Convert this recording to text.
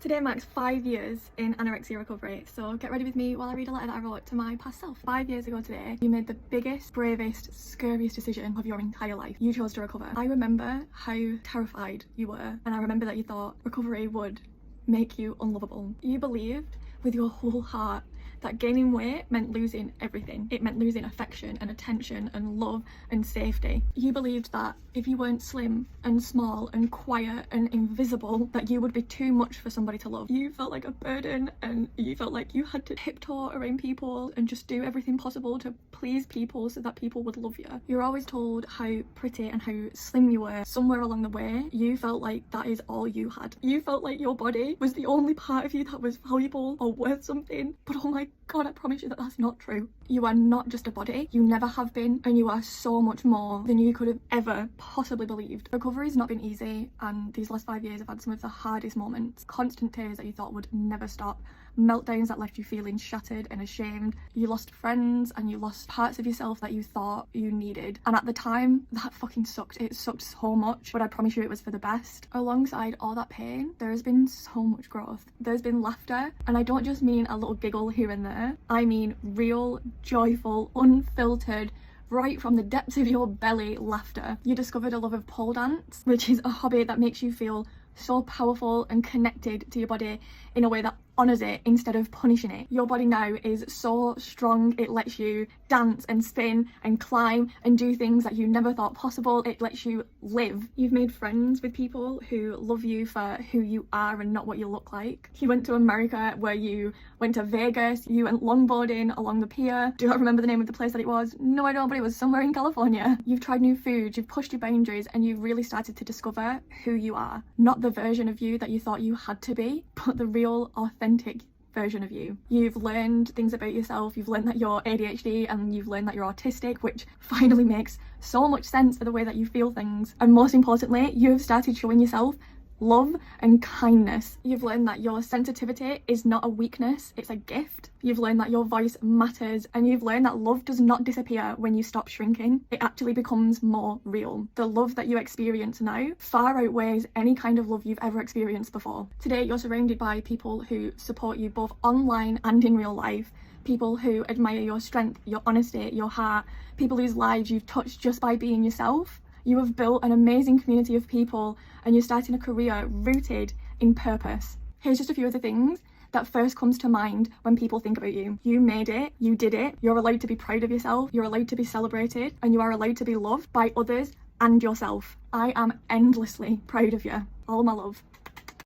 Today marks 5 years in anorexia recovery, so get ready with me while I read a letter that I wrote to my past self. 5 years ago today, you made the biggest, bravest, scariest decision of your entire life. You chose to recover. I remember how terrified you were, and I remember that you thought recovery would make you unlovable. You believed with your whole heart that gaining weight meant losing everything. It meant losing affection and attention and love and safety. You believed that if you weren't slim and small and quiet and invisible, that you would be too much for somebody to love. You felt like a burden, and you felt like you had to tiptoe around people and just do everything possible to please people so that people would love you. You were always told how pretty and how slim you were. Somewhere along the way, you felt like that is all you had. You felt like your body was the only part of you that was valuable or worth something. But oh my God, I promise you that that's not true. You are not just a body. You never have been, and you are so much more than you could have ever possibly believed. Recovery's not been easy, and these last 5 years have had some of the hardest moments. Constant tears that you thought would never stop. Meltdowns that left you feeling shattered and ashamed. You lost friends and you lost parts of yourself that you thought you needed. And at the time, that fucking sucked. It sucked so much, but I promise you it was for the best. Alongside all that pain, there has been so much growth. There's been laughter, and I don't just mean a little giggle here and there. I mean real, joyful, unfiltered, right from the depths of your belly laughter. You discovered a love of pole dance, which is a hobby that makes you feel so powerful and connected to your body in a way that honours it instead of punishing it. Your body now is so strong, it lets you dance and spin and climb and do things that you never thought possible. It lets you live. You've made friends with people who love you for who you are and not what you look like. You went to America, where you went to Vegas, you went longboarding along the pier. Do I remember the name of the place that it was? No, I don't, but it was somewhere in California. You've tried new foods, you've pushed your boundaries, and you've really started to discover who you are. Not the version of you that you thought you had to be, but the real, authentic version of you. You've learned things about yourself. You've learned that you're ADHD, and you've learned that you're autistic, which finally makes so much sense for the way that you feel things. And most importantly, you've started showing yourself love and kindness. You've learned that your sensitivity is not a weakness, it's a gift. You've learned that your voice matters, and you've learned that love does not disappear when you stop shrinking. It actually becomes more real. The love that you experience now far outweighs any kind of love you've ever experienced before. Today, you're surrounded by people who support you both online and in real life. People who admire your strength, your honesty, your heart. People whose lives you've touched just by being yourself. You have built an amazing community of people, and you're starting a career rooted in purpose. Here's just a few of the things that first comes to mind when people think about you. You made it, you did it, you're allowed to be proud of yourself, you're allowed to be celebrated, and you are allowed to be loved by others and yourself. I am endlessly proud of you. All my love.